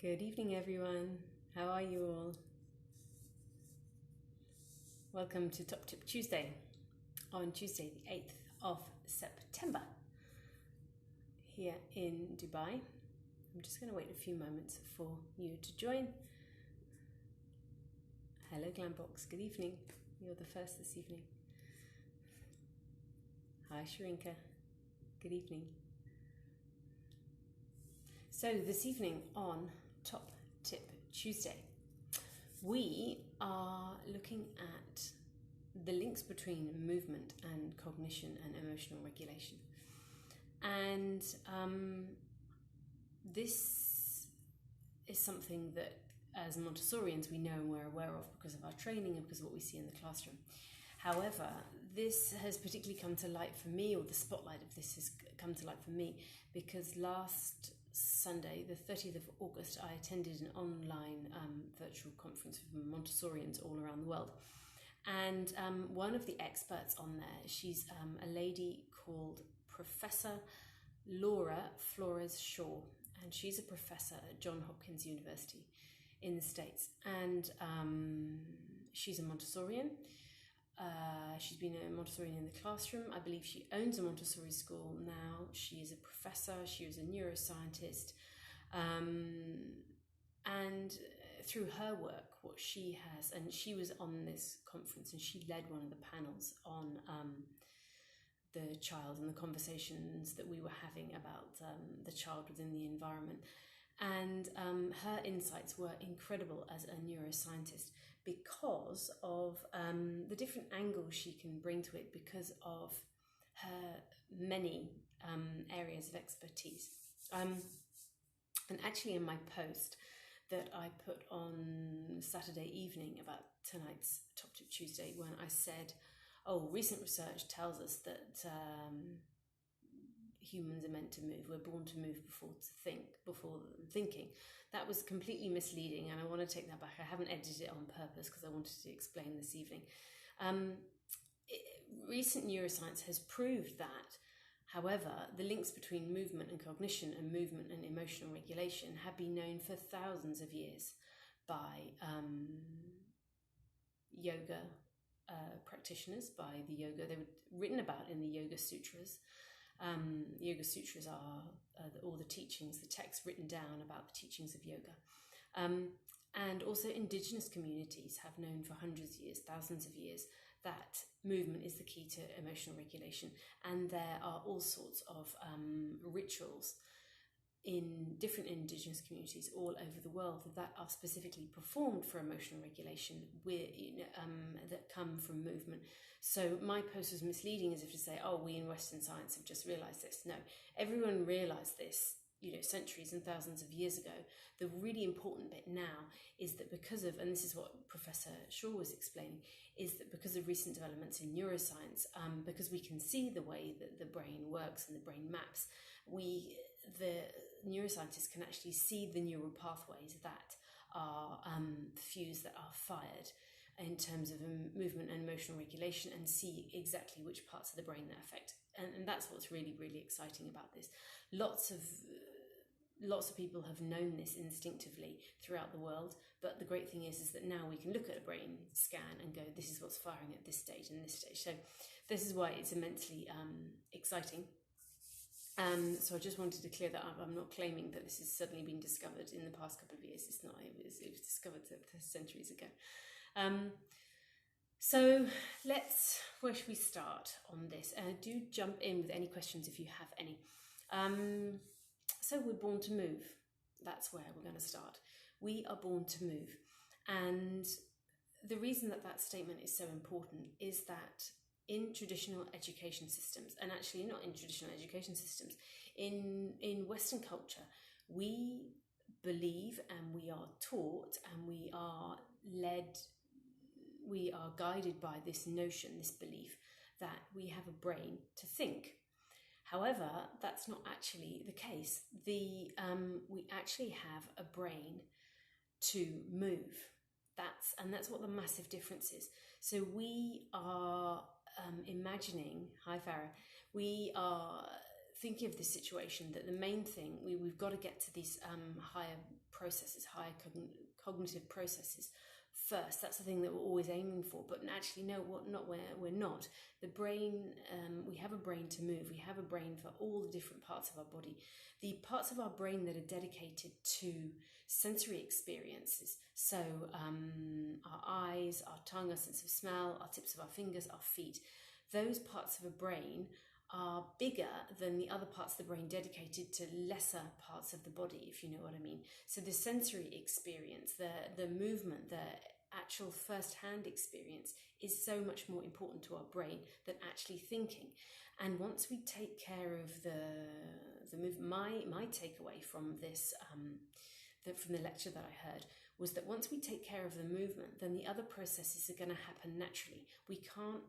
Good evening, everyone. How are you all? Welcome to Top Tip Tuesday on Tuesday, the 8th of September, here in Dubai. I'm just going to wait a few moments for you to join. Hello, Glambox. Good evening. You're the first this evening. Hi, Sharinka. Good evening. So this evening on Top Tip Tuesday, we are looking at the links between movement and cognition and emotional regulation. And this is something that as Montessorians we know and we're aware of because of our training and because of what we see in the classroom. However, this has particularly come to light for me, or the spotlight of this has come to light for me, because last Sunday, the 30th of August, I attended an online virtual conference with Montessorians all around the world. And one of the experts on there, she's a lady called Professor Laura Flores-Shaw, and she's a professor at Johns Hopkins University in the States. And she's a Montessorian. She's been a Montessorian in the classroom. I believe she owns a Montessori school now. She is a professor. She was a neuroscientist. And through her work, what she has, and she was on this conference and she led one of the panels on the child and the conversations that we were having about the child within the environment. And her insights were incredible as a neuroscientist because of the different angles she can bring to it because of her many areas of expertise. And actually in my post that I put on Saturday evening about tonight's Top Tip Tuesday, when I said, recent research tells us that humans are meant to move. We're born to move before thinking. That was completely misleading, and I want to take that back. I haven't edited it on purpose because I wanted to explain this evening. Recent neuroscience has proved that, however, the links between movement and cognition and movement and emotional regulation have been known for thousands of years by yoga practitioners, by the yoga. They were written about in the Yoga Sutras. Yoga Sutras are all the teachings, the texts written down about the teachings of yoga. And also indigenous communities have known for hundreds of years, thousands of years, that movement is the key to emotional regulation. And there are all sorts of rituals in different indigenous communities all over the world that are specifically performed for emotional regulation that come from movement. So my post was misleading, as if to say, we in Western science have just realized this. No, everyone realized this, centuries and thousands of years ago. The really important bit now is that because of, and this is what Professor Shaw was explaining, is that because of recent developments in neuroscience, because we can see the way that the brain works and the brain maps, the neuroscientists can actually see the neural pathways that are fused, that are fired in terms of movement and emotional regulation, and see exactly which parts of the brain that affect. And that's what's really, really exciting about this. Lots of people have known this instinctively throughout the world, but the great thing is that now we can look at a brain scan and go, this is what's firing at this stage and this stage. So this is why it's immensely exciting. So I just wanted to clear that up. I'm not claiming that this has suddenly been discovered in the past couple of years. It's not. It was discovered centuries ago. So where should we start on this? Do jump in with any questions if you have any. So we're born to move. That's where we're going to start. We are born to move. And the reason that statement is so important is that in traditional education systems, and actually not in traditional education systems, in Western culture, we believe and we are taught and we are led, we are guided by this notion, this belief that we have a brain to think. However, that's not actually the case. We actually have a brain to move. That's what the massive difference is. So we are imagining, hi Farah, we are thinking of this situation, that the main thing, we've got to get to these higher processes, higher cognitive processes first. That's the thing that we're always aiming for. But actually, no, we're not. The brain, we have a brain to move. We have a brain for all the different parts of our body. The parts of our brain that are dedicated to sensory experiences, so our eyes, our tongue, our sense of smell, our tips of our fingers, our feet, those parts of a brain are bigger than the other parts of the brain dedicated to lesser parts of the body, if you know what I mean. So the sensory experience, the movement, the actual first-hand experience is so much more important to our brain than actually thinking. And once we take care of the movement, my takeaway from this, from the lecture that I heard, was that once we take care of the movement, then the other processes are going to happen naturally. We can't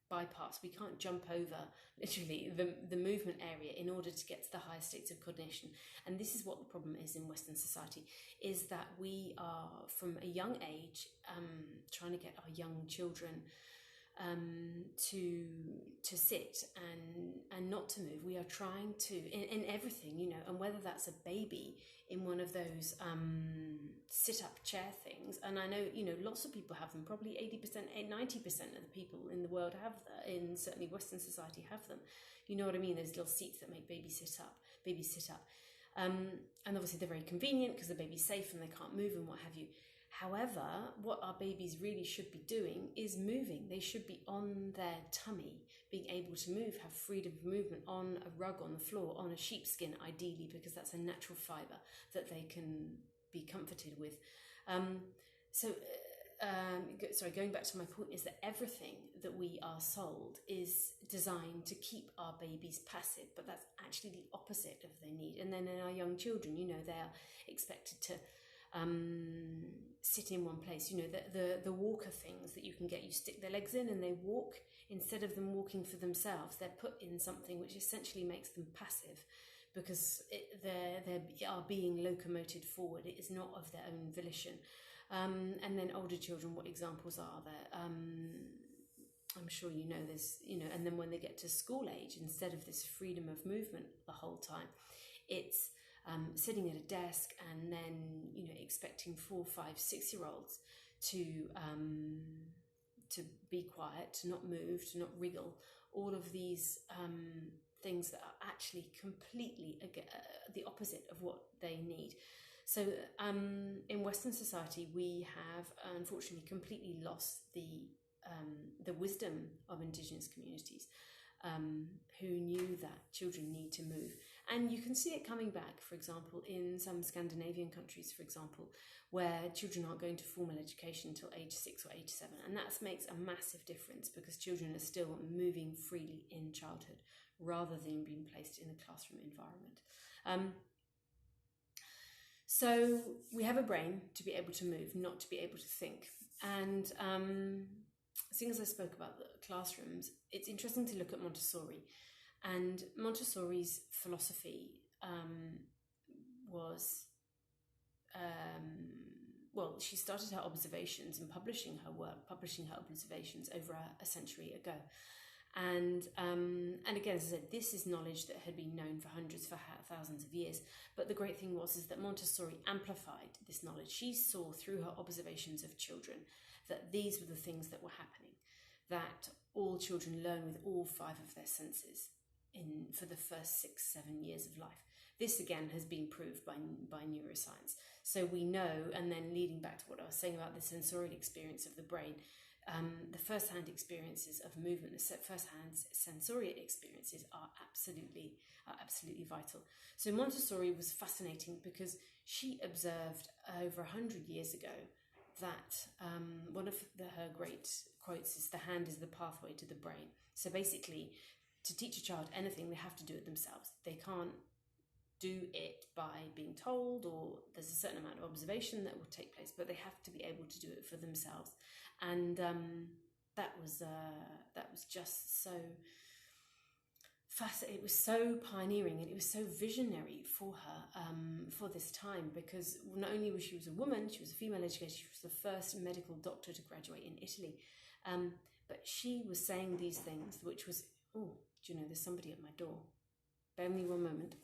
bypass, we can't jump over literally the movement area in order to get to the higher states of cognition. And this is what the problem is in Western society, is that we are from a young age trying to get our young children to sit and not to move. We are trying to in everything, you know, and whether that's a baby in one of those sit-up chair things, and I know, you know, lots of people have them, probably 80%, 90% of the people in the world have them, in certainly Western society have them, you know what I mean, those little seats that make babies sit up, and obviously they're very convenient because the baby's safe and they can't move and what have you. However, what our babies really should be doing is moving. They should be on their tummy, being able to move, have freedom of movement on a rug on the floor, on a sheepskin ideally, because that's a natural fibre that they can be comforted with. Going back to my point, is that everything that we are sold is designed to keep our babies passive, but that's actually the opposite of their need. And then in our young children, you know, they are expected to sit in one place, you know, the walker things that you can get, you stick their legs in and they walk. Instead of them walking for themselves, they're put in something which essentially makes them passive, because they are being locomoted forward. It is not of their own volition. And then older children, what examples are there? I'm sure you know this, you know, and then when they get to school age, instead of this freedom of movement the whole time, it's sitting at a desk and then, you know, expecting 4, 5, 6-year-olds to be quiet, to not move, to not wriggle, all of these things that are actually completely the opposite of what they need. So in Western society, we have unfortunately completely lost the wisdom of Indigenous communities who knew that children need to move. And you can see it coming back, for example, in some Scandinavian countries, for example, where children aren't going to formal education until age 6 or age 7. And that makes a massive difference, because children are still moving freely in childhood rather than being placed in a classroom environment. So we have a brain to be able to move, not to be able to think. And seeing as I spoke about the classrooms, it's interesting to look at Montessori. And Montessori's philosophy was, she started her observations and publishing her observations over a century ago. And again, as I said, this is knowledge that had been known for thousands of years. But the great thing is that Montessori amplified this knowledge. She saw through her observations of children that these were the things that were happening, that all children learn with all 5 of their senses for the first 6, 7 years of life. This again has been proved by neuroscience. So we know, and then leading back to what I was saying about the sensorial experience of the brain, the first-hand experiences of movement, the first-hand sensorial experiences are absolutely vital. So Montessori was fascinating because she observed over 100 years ago that one of her great quotes is, "The hand is the pathway to the brain." So basically, to teach a child anything, they have to do it themselves. They can't do it by being told, or there's a certain amount of observation that will take place, but they have to be able to do it for themselves. And that was just so fascinating. It was so pioneering, and it was so visionary for her for this time, because not only was she a woman, she was a female educator, she was the first medical doctor to graduate in Italy, but she was saying these things, which was Do you know, there's somebody at my door. Bear with me one moment.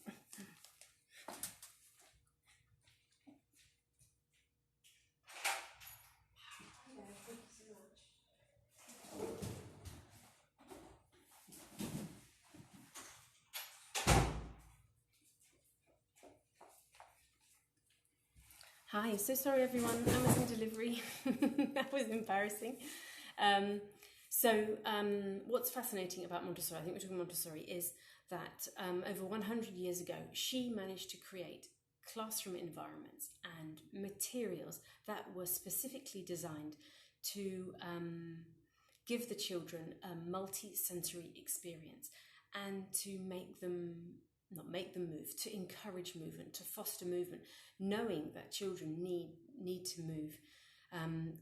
Hi, so sorry everyone, Amazon delivery. That was embarrassing. What's fascinating about Montessori, I think we're talking Montessori, is that over 100 years ago, she managed to create classroom environments and materials that were specifically designed to give the children a multi-sensory experience and to to encourage movement, to foster movement, knowing that children need to move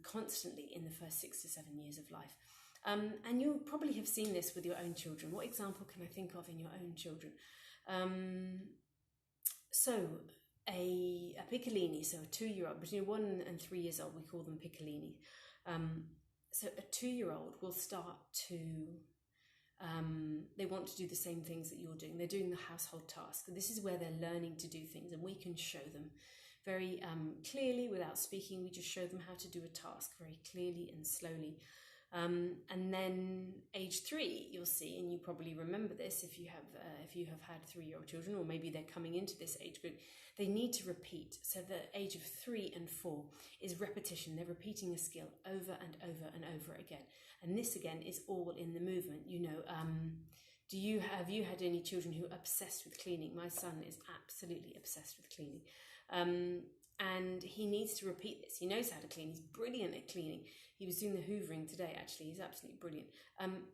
constantly in the first 6 to 7 years of life. And you'll probably have seen this with your own children. What example can I think of in your own children? A piccolini, so a 2-year-old, between 1 and 3 years old, we call them piccolini. So a 2-year-old will start to they want to do the same things that you're doing. They're doing the household task. This is where they're learning to do things, and we can show them very clearly without speaking. We just show them how to do a task very clearly and slowly. And then age 3, you'll see, and you probably remember this if you have had 3-year-old children, or maybe they're coming into this age group, they need to repeat. So the age of 3 and 4 is repetition. They're repeating a skill over and over and over again. And this again is all in the movement. You know, have you had any children who are obsessed with cleaning? My son is absolutely obsessed with cleaning. And he needs to repeat this. He knows how to clean. He's brilliant at cleaning. He was doing the hoovering today, actually. He's absolutely brilliant.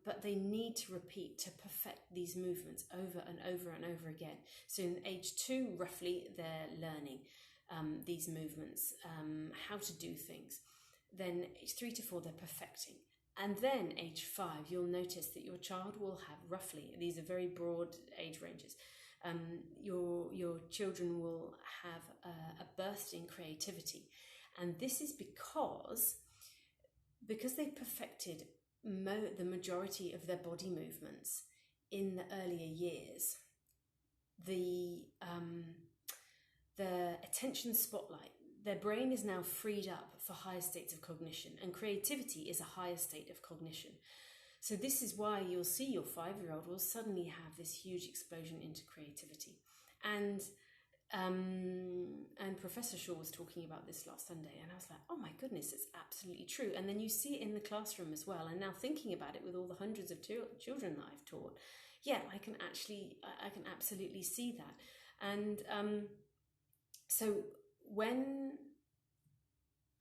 But they need to repeat to perfect these movements over and over and over again. So in age 2, roughly, they're learning these movements, how to do things. Then age 3 to 4, they're perfecting. And then age 5, you'll notice that your child will have roughly, these are very broad age ranges, your children will have a burst in creativity. And this is because they've perfected the majority of their body movements in the earlier years. The attention spotlight, their brain is now freed up for higher states of cognition, and creativity is a higher state of cognition. So this is why you'll see your 5-year-old will suddenly have this huge explosion into creativity. And Professor Shaw was talking about this last Sunday, and I was like, oh my goodness, it's absolutely true. And then you see it in the classroom as well. And now thinking about it with all the hundreds of children that I've taught, yeah, I can absolutely see that. And so when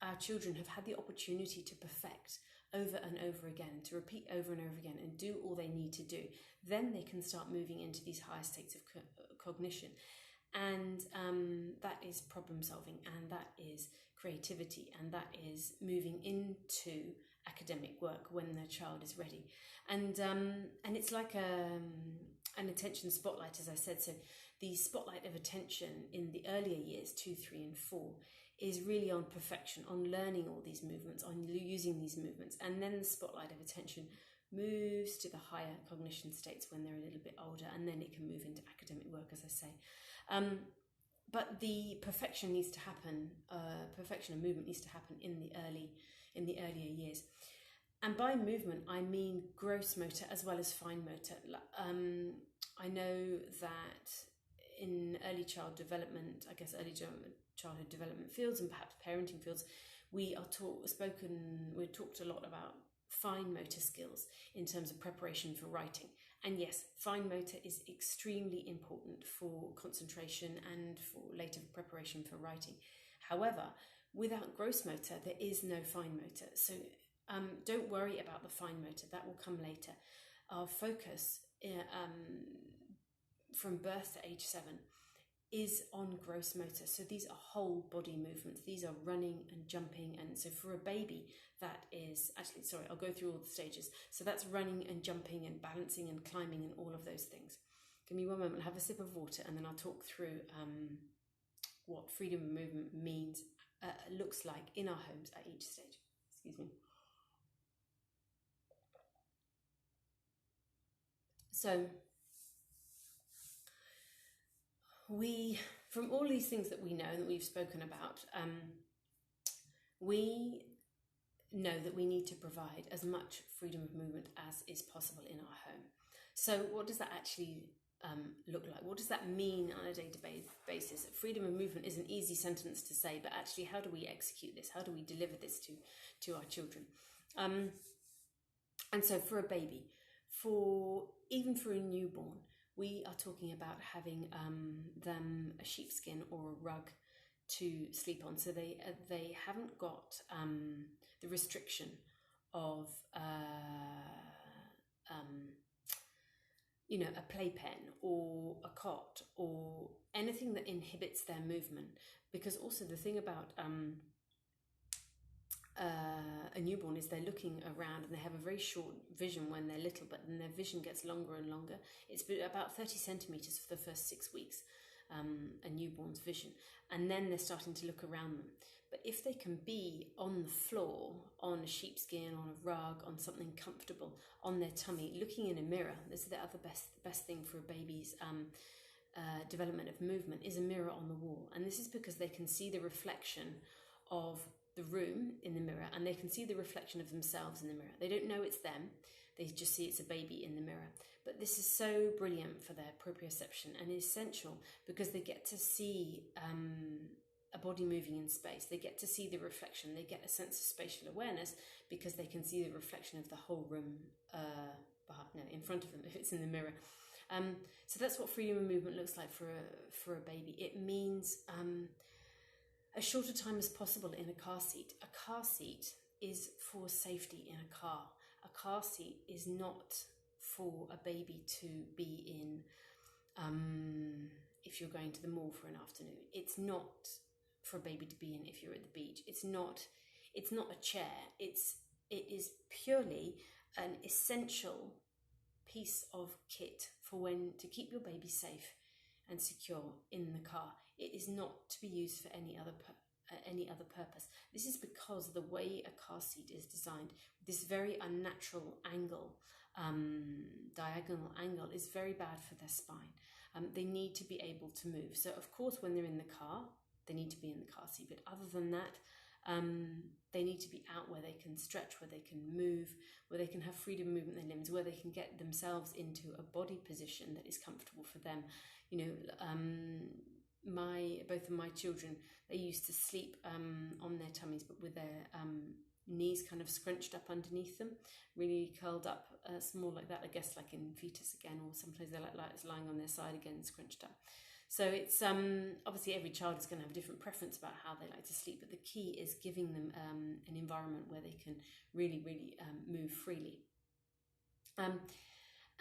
our children have had the opportunity to perfect over and over again, to repeat over and over again and do all they need to do, then they can start moving into these higher states of cognition. And that is problem solving, and that is creativity, and that is moving into academic work when the child is ready. And it's like an attention spotlight, as I said. So the spotlight of attention in the earlier years, 2, 3 and 4, is really on perfection, on learning all these movements, on using these movements. And then the spotlight of attention moves to the higher cognition states when they're a little bit older, and then it can move into academic work, as I say. But the perfection needs to happen, perfection of movement needs to happen in the earlier years. And by movement, I mean gross motor as well as fine motor. I know that in early child development, I guess early childhood development fields and perhaps parenting fields, we've talked a lot about fine motor skills in terms of preparation for writing. And yes, fine motor is extremely important for concentration and for later preparation for writing. However, without gross motor, there is no fine motor. So don't worry about the fine motor, that will come later. Our focus from birth to age 7 is on gross motor. So these are whole body movements. These are running and jumping. And so for a baby, that is actually, sorry, I'll go through all the stages. So that's running and jumping and balancing and climbing and all of those things. Give me one moment, I'll have a sip of water, and then I'll talk through what freedom of movement means, looks like in our homes at each stage. Excuse me. So from all these things that we know and that we've spoken about, we know that we need to provide as much freedom of movement as is possible in our home. So what does that actually look like? What does that mean on a day-to-day basis? Freedom of movement is an easy sentence to say, but actually how do we execute this? How do we deliver this to our children? And so for a baby, even for a newborn, we are talking about having them a sheepskin or a rug to sleep on, so they haven't got the restriction of a playpen or a cot or anything that inhibits their movement. Because also the thing about a newborn is they're looking around and they have a very short vision when they're little, but then their vision gets longer and longer. It's about 30 centimeters for the first 6 weeks, a newborn's vision, and then they're starting to look around them. But if they can be on the floor, on a sheepskin, on a rug, on something comfortable, on their tummy, looking in a mirror, this is the other best thing for a baby's development of movement, is a mirror on the wall. And this is because they can see the reflection of the room in the mirror, and they can see the reflection of themselves in the mirror. They don't know it's them, they just see it's a baby in the mirror. But this is so brilliant for their proprioception and essential because they get to see a body moving in space. They get to see the reflection. They get a sense of spatial awareness because they can see the reflection of the whole room in front of them if it's in the mirror. So that's what freedom of movement looks like for a baby. It means as short a time as possible in a car seat. A car seat is for safety in a car. A car seat is not for a baby to be in if you're going to the mall for an afternoon. It's not for a baby to be in if you're at the beach. It's not a chair. It is purely an essential piece of kit for to keep your baby safe and secure in the car. It is not to be used for any other purpose. This is because the way a car seat is designed, this very unnatural angle, diagonal angle, is very bad for their spine. They need to be able to move. So of course when they're in the car, they need to be in the car seat. But other than that, they need to be out where they can stretch, where they can move, where they can have freedom of movement in their limbs, where they can get themselves into a body position that is comfortable for them. Both of my children, they used to sleep on their tummies, but with their knees kind of scrunched up underneath them, really curled up, small like that, I guess, like in fetus again, or sometimes they're like lying on their side again, scrunched up. So it's obviously every child is going to have a different preference about how they like to sleep, but the key is giving them an environment where they can really, really move freely.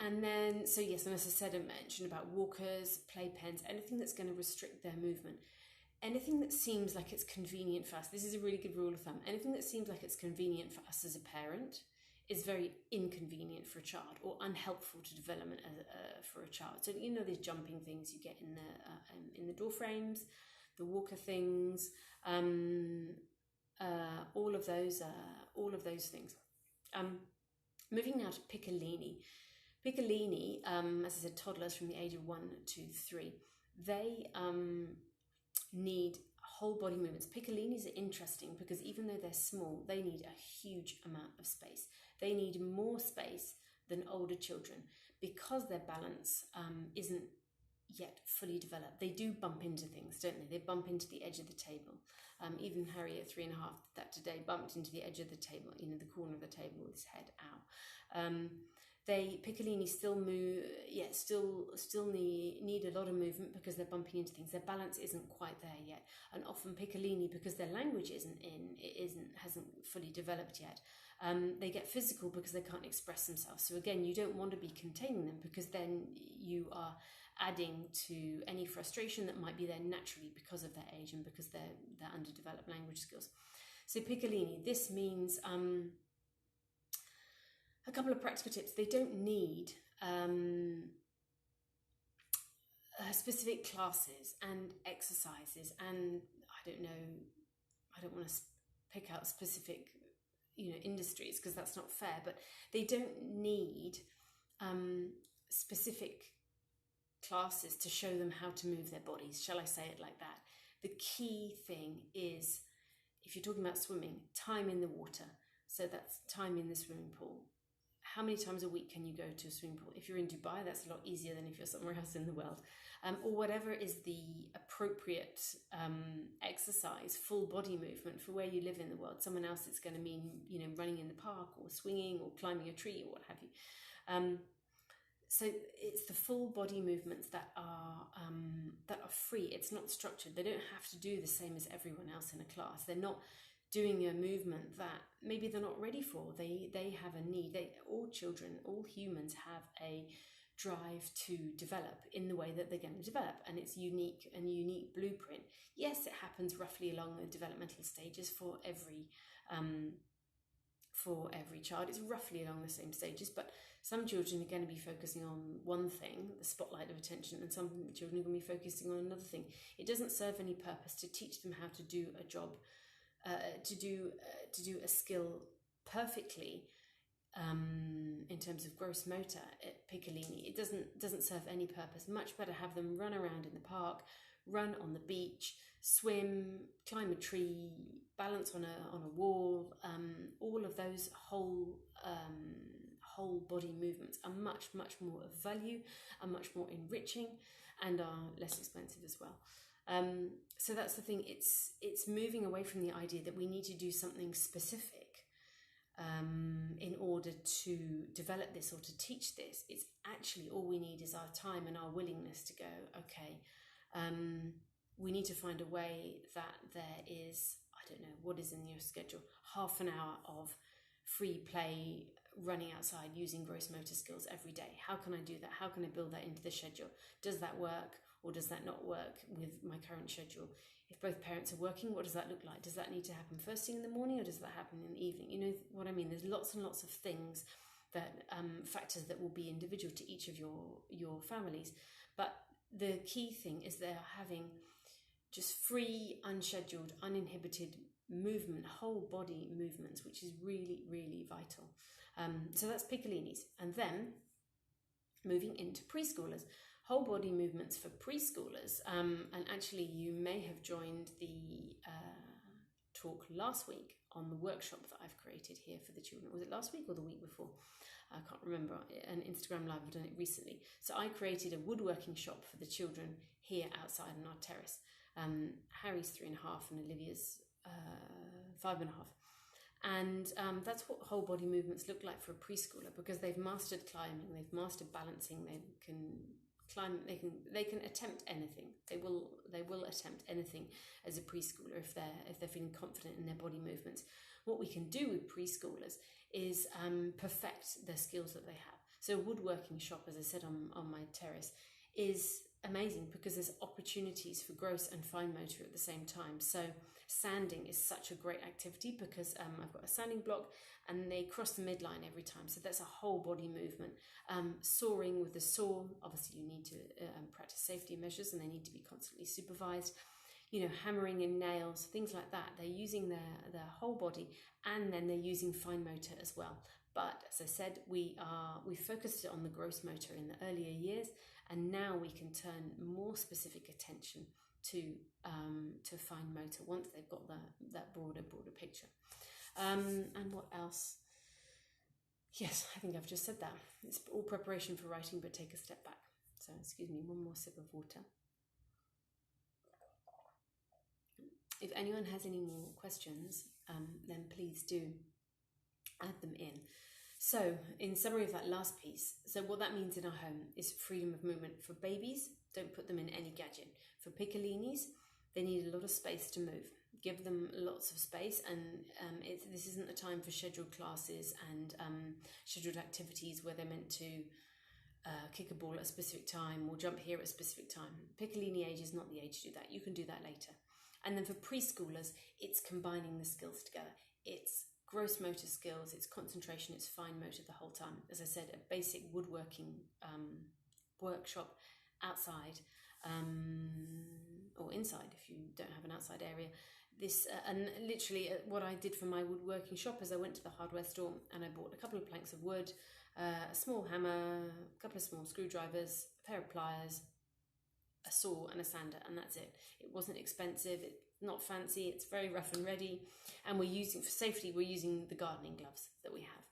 And then, so yes, and as I said, I mentioned about walkers, playpens, anything that's going to restrict their movement. Anything that seems like it's convenient for us, this is a really good rule of thumb, anything that seems like it's convenient for us as a parent is very inconvenient for a child or unhelpful to development for a child. So these jumping things you get in the door frames, the walker things, all of those things. Moving now to Piccolini. Piccolini, as I said, toddlers from the age of 1 to 3, they need whole body movements. Piccolinis are interesting because even though they're small, they need a huge amount of space. They need more space than older children because their balance isn't yet fully developed. They do bump into things, don't they? They bump into the edge of the table. Even Harry at 3.5 did that today, bumped into the edge of the table, the corner of the table with his head out. Piccolini still move, still need a lot of movement because they're bumping into things. Their balance isn't quite there yet, and often Piccolini, because their language hasn't fully developed yet. They get physical because they can't express themselves. So again, you don't want to be containing them because then you are adding to any frustration that might be there naturally because of their age and because they're underdeveloped language skills. So Piccolini, this means a couple of practical tips. They don't need specific classes and exercises, and I don't want to pick out specific industries because that's not fair, but they don't need specific classes to show them how to move their bodies, shall I say it like that. The key thing is, if you're talking about swimming, time in the water. So that's time in the swimming pool. How many times a week can you go to a swimming pool? If you're in Dubai, that's a lot easier than if you're somewhere else in the world. Or whatever is the appropriate exercise, full body movement for where you live in the world. Someone else, it's going to mean, running in the park or swinging or climbing a tree or what have you. So it's the full body movements that are free. It's not structured. They don't have to do the same as everyone else in a class. They're not doing a movement that maybe they're not ready for. They have a need. All children, all humans have a drive to develop in the way that they're going to develop, and it's unique blueprint. Yes, it happens roughly along the developmental stages for every child. It's roughly along the same stages, but some children are going to be focusing on one thing, the spotlight of attention, and some children are going to be focusing on another thing. It doesn't serve any purpose to teach them how to do a job, to do a skill perfectly in terms of gross motor at Piccolini. It doesn't serve any purpose. Much better have them run around in the park, run on the beach, swim, climb a tree, balance on a wall. All of those whole body movements are much more of value, are much more enriching, and are less expensive as well. So that's the thing. It's moving away from the idea that we need to do something specific in order to develop this or to teach this. It's actually all we need is our time and our willingness to go, okay, we need to find a way that there is, I don't know, what is in your schedule, half an hour of free play, running outside, using gross motor skills every day. How can I do that? How can I build that into the schedule? Does that work or does that not work with my current schedule? If both parents are working, what does that look like? Does that need to happen first thing in the morning or does that happen in the evening? You know what I mean? There's lots and lots of things that factors that will be individual to each of your families. But the key thing is they're having just free, unscheduled, uninhibited movement, whole body movements, which is really, really vital. So that's Piccolini's. And then moving into preschoolers, whole body movements for preschoolers. And actually you may have joined the talk last week on the workshop that I've created here for the children. Was it last week or the week before? I can't remember. An Instagram live, I've done it recently. So I created a woodworking shop for the children here outside on our terrace. Harry's 3.5 and Olivia's 5.5. And that's what whole body movements look like for a preschooler, because they've mastered climbing, they've mastered balancing, they can climb, they can attempt anything. They will attempt anything as a preschooler if they're feeling confident in their body movements. What we can do with preschoolers is perfect the skills that they have. So a woodworking shop, as I said, on my terrace is amazing because there's opportunities for gross and fine motor at the same time. So sanding is such a great activity because I've got a sanding block and they cross the midline every time. So that's a whole body movement. Sawing with the saw, obviously you need to practice safety measures and they need to be constantly supervised. You know, hammering in nails, things like that. They're using their whole body and then they're using fine motor as well. But as I said, we focused it on the gross motor in the earlier years, and now we can turn more specific attention to fine motor once they've got that broader picture. And what else? Yes, I think I've just said that. It's all preparation for writing, but take a step back. So excuse me, one more sip of water. If anyone has any more questions, then please do add them in. So, in summary of that last piece, so what that means in our home is freedom of movement. For babies, don't put them in any gadget. For Piccolinis, they need a lot of space to move. Give them lots of space, and this isn't the time for scheduled classes and scheduled activities where they're meant to kick a ball at a specific time or jump here at a specific time. Piccolini age is not the age to do that. You can do that later. And then for preschoolers, it's combining the skills together. It's gross motor skills, it's concentration, it's fine motor the whole time. As I said, a basic woodworking workshop outside or inside if you don't have an outside area. This and literally what I did for my woodworking shop is I went to the hardware store and I bought a couple of planks of wood, a small hammer, a couple of small screwdrivers, a pair of pliers, a saw and a sander, and that's it. It wasn't expensive, it's not fancy, it's very rough and ready, and we're using, for safety, we're using the gardening gloves that we have,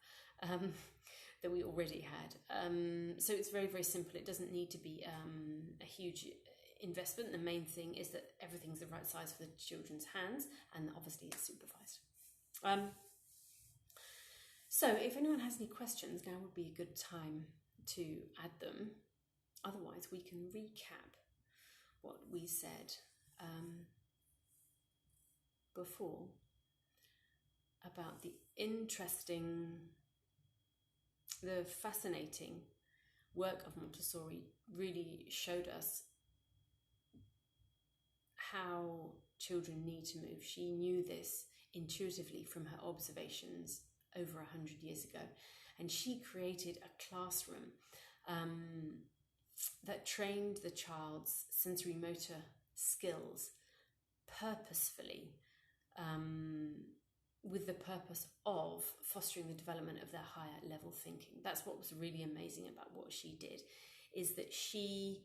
that we already had. So it's very, very simple. It doesn't need to be a huge investment. The main thing is that everything's the right size for the children's hands, and obviously it's supervised. So if anyone has any questions, now would be a good time to add them. Otherwise, we can recap what we said before about the fascinating work of Montessori. Really showed us how children need to move. She knew this intuitively from her observations over 100 years ago, and she created a classroom that trained the child's sensory motor skills purposefully, with the purpose of fostering the development of their higher level thinking. That's what was really amazing about what she did, is that she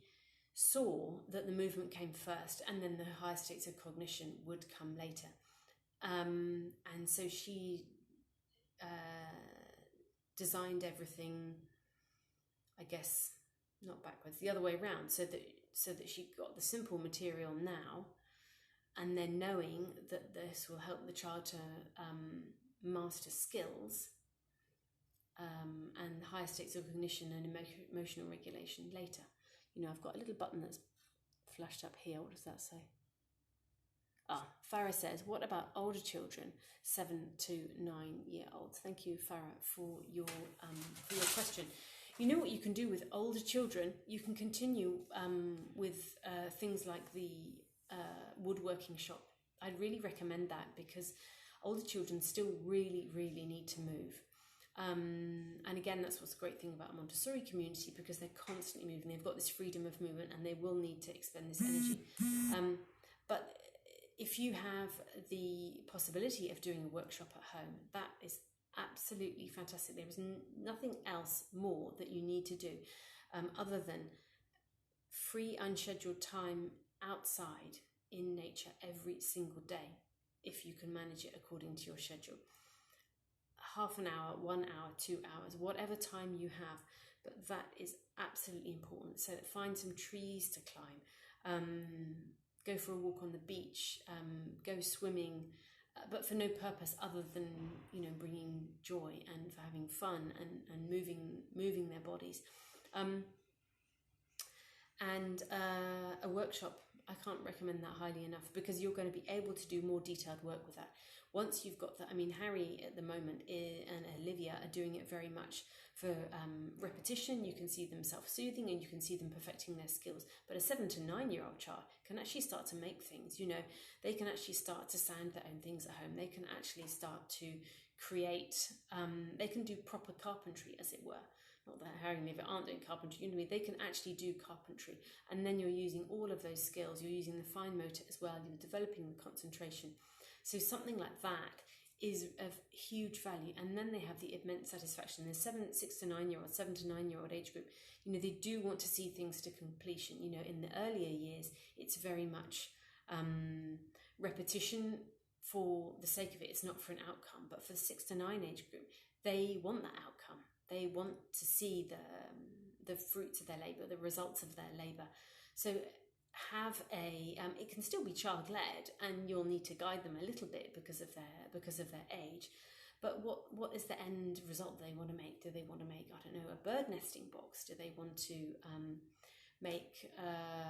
saw that the movement came first and then the higher states of cognition would come later. And so she designed everything, I guess, not backwards, the other way around, so that she got the simple material now, and then knowing that this will help the child to master skills and higher states of cognition and emotional regulation later. You know, I've got a little button that's flashed up here. What does that say? Farah says, what about older children, 7 to 9 year olds? Thank you, Farah, for your question. You know what you can do with older children? You can continue with things like the woodworking shop. I'd really recommend that, because older children still really, really need to move. And again, that's what's the great thing about a Montessori community, because they're constantly moving. They've got this freedom of movement, and they will need to expend this energy. But if you have the possibility of doing a workshop at home, that is absolutely fantastic. There is nothing else more that you need to do other than free, unscheduled time outside in nature every single day, if you can manage it according to your schedule. Half an hour, 1 hour, 2 hours, whatever time you have, but that is absolutely important. So find some trees to climb, go for a walk on the beach, go swimming, but for no purpose other than, you know, bringing joy and for having fun and moving their bodies. And a workshop, I can't recommend that highly enough, because you're going to be able to do more detailed work with that. Once you've got that, I mean, Harry at the moment and Olivia are doing it very much for repetition. You can see them self-soothing and you can see them perfecting their skills. But a 7 to 9 year old child can actually start to make things, you know, they can actually start to sand their own things at home. They can actually start to create, they can do proper carpentry, as it were. Not that Harry and Olivia aren't doing carpentry, you know what I mean? They can actually do carpentry. And then you're using all of those skills. You're using the fine motor as well. You're developing the concentration. So something like that is of huge value. And then they have the immense satisfaction. The 6 to 9 year old, 7 to 9 year old age group, you know, they do want to see things to completion. You know, in the earlier years, it's very much repetition for the sake of it. It's not for an outcome. But for the 6 to 9 age group, they want that outcome. They want to see the fruits of their labour, the results of their labour. So have it can still be child-led, and you'll need to guide them a little bit because of their age. But what is the end result they want to make? Do they want to make, I don't know, a bird nesting box? Do they want to make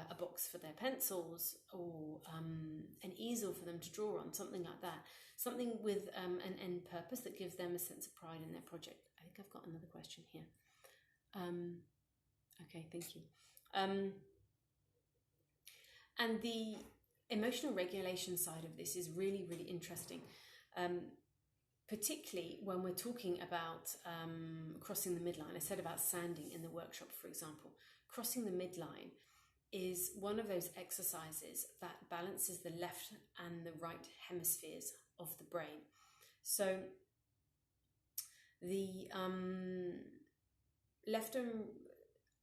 a box for their pencils, or an easel for them to draw on, something like that? Something with an end purpose that gives them a sense of pride in their project. I think I've got another question here. Okay, thank you. And the emotional regulation side of this is really, really interesting, particularly when we're talking about crossing the midline. I said about sanding in the workshop, for example. Crossing the midline is one of those exercises that balances the left and the right hemispheres of the brain. So the left and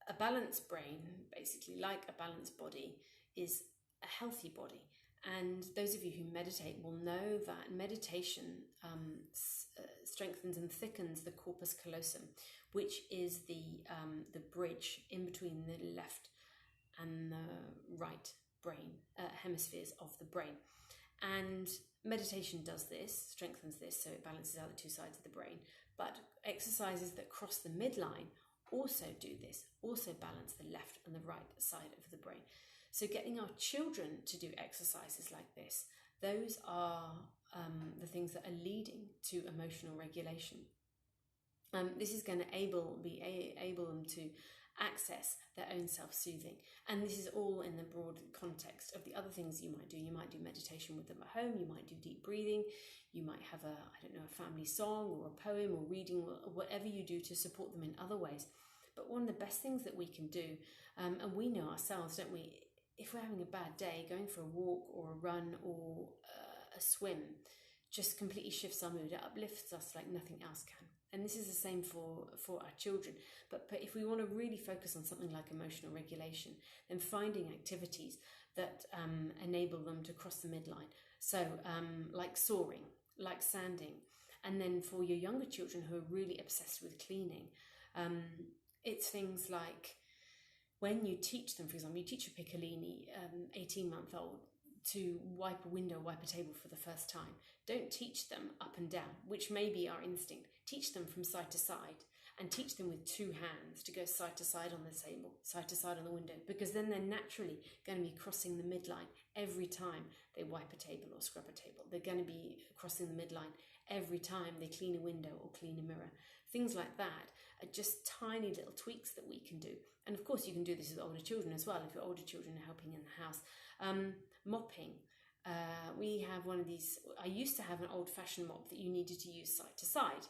a balanced brain, basically like a balanced body, is a healthy body. And those of you who meditate will know that meditation strengthens and thickens the corpus callosum, which is the bridge in between the left and the right brain hemispheres of the brain. And meditation does this, strengthens this, so it balances out the two sides of the brain. But exercises that cross the midline also do this, also balance the left and the right side of the brain. So getting our children to do exercises like this, those are the things that are leading to emotional regulation. This is going to be able them to access their own self-soothing. And this is all in the broad context of the other things you might do. You might do meditation with them at home, you might do deep breathing, you might have a family song or a poem or reading, or whatever you do to support them in other ways. But one of the best things that we can do, and we know ourselves, don't we, if we're having a bad day, going for a walk or a run or a swim just completely shifts our mood. It uplifts us like nothing else can. And this is the same for our children. But if we want to really focus on something like emotional regulation, then finding activities that enable them to cross the midline. So like soaring, like sanding. And then for your younger children who are really obsessed with cleaning, it's things like when you teach them, for example, you teach a piccolini, 18-month-old, to wipe a window, wipe a table for the first time. Don't teach them up and down, which may be our instinct. Teach them from side to side, and teach them with two hands to go side to side on the table, side to side on the window, because then they're naturally going to be crossing the midline every time they wipe a table or scrub a table. They're going to be crossing the midline every time they clean a window or clean a mirror. Things like that are just tiny little tweaks that we can do. And of course, you can do this with older children as well, if your older children are helping in the house. Mopping. We have one of these, I used to have an old-fashioned mop that you needed to use side to side.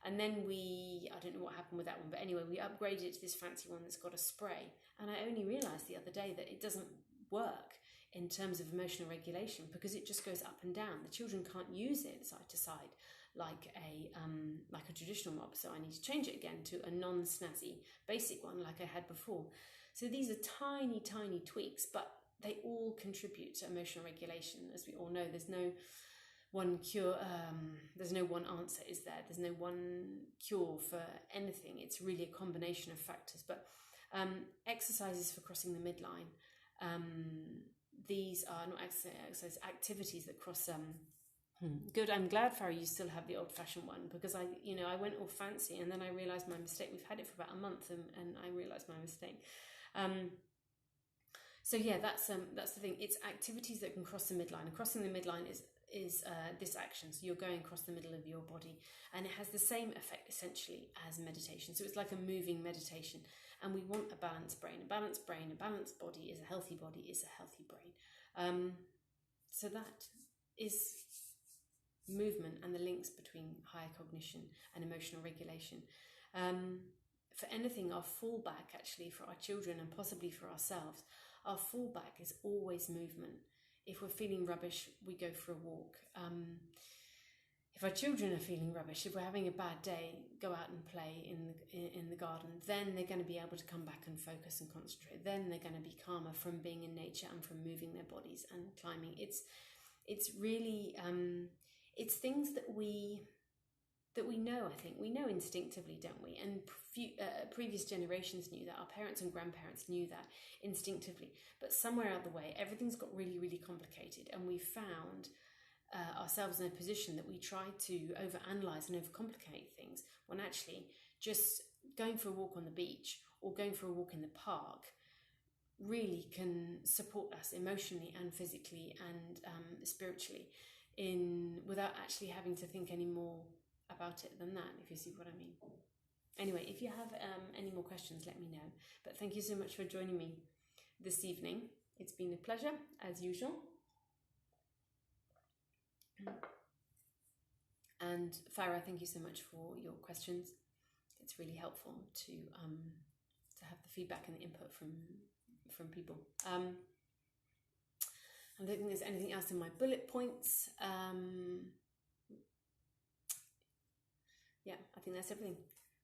And then I don't know what happened with that one, but anyway, we upgraded it to this fancy one that's got a spray. And I only realised the other day that it doesn't work in terms of emotional regulation because it just goes up and down. The children can't use it side to side like a traditional mop. So I need to change it again to a non-snazzy basic one like I had before. So these are tiny, tiny tweaks, but they all contribute to emotional regulation. As we all know, there's no one cure, there's no one answer, is there? There's no one cure for anything. It's really a combination of factors. But exercises for crossing the midline, these are not exercise, activities that cross. Good. I'm glad, Farah, you still have the old-fashioned one, because I went all fancy and then I realised my mistake. We've had it for about a month and I realised my mistake. So yeah, that's the thing. It's activities that can cross the midline. And crossing the midline is this action. So you're going across the middle of your body, and it has the same effect essentially as meditation. So it's like a moving meditation. And we want a balanced brain. A balanced brain, a balanced body is a healthy body, is a healthy brain. So that is movement and the links between higher cognition and emotional regulation. For anything, our fallback actually for our children and possibly for ourselves, our fallback is always movement. If we're feeling rubbish, we go for a walk. If our children are feeling rubbish, if we're having a bad day, go out and play in the garden. Then they're going to be able to come back and focus and concentrate. Then they're going to be calmer from being in nature and from moving their bodies and climbing. It's really it's things that we know. I think we know instinctively, don't we? And previous generations knew that. Our parents and grandparents knew that instinctively. But somewhere out the way, everything's got really, really complicated, and we found ourselves in a position that we try to overanalyze and overcomplicate things, when actually just going for a walk on the beach or going for a walk in the park really can support us emotionally and physically and spiritually without actually having to think any more about it than that, if you see what I mean. Anyway, if you have any more questions, let me know. But thank you so much for joining me this evening. It's been a pleasure, as usual. And Farah, thank you so much for your questions. It's really helpful to have the feedback and the input from people. I don't think there's anything else in my bullet points. Yeah, I think that's everything.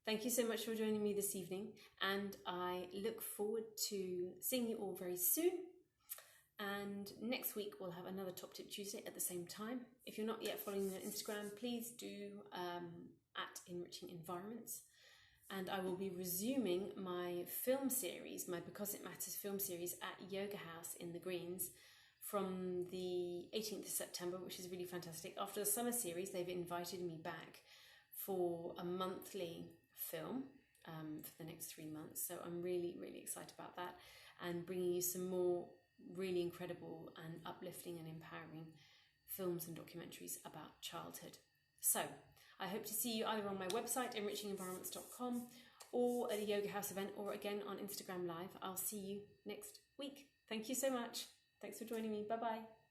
Thank you so much for joining me this evening, and I look forward to seeing you all very soon. And next week we'll have another Top Tip Tuesday at the same time. If you're not yet following me on Instagram, please do at Enriching Environments. And I will be resuming my film series, my Because It Matters film series at Yoga House in the Greens from the 18th of September, which is really fantastic. After the summer series, they've invited me back for a monthly film for the next 3 months. So I'm really, really excited about that, and bringing you some more really incredible and uplifting and empowering films and documentaries about childhood. So I hope to see you either on my website, enrichingenvironments.com, or at a Yoga House event, or again on Instagram Live. I'll see you next week. Thank you so much. Thanks for joining me. Bye-bye.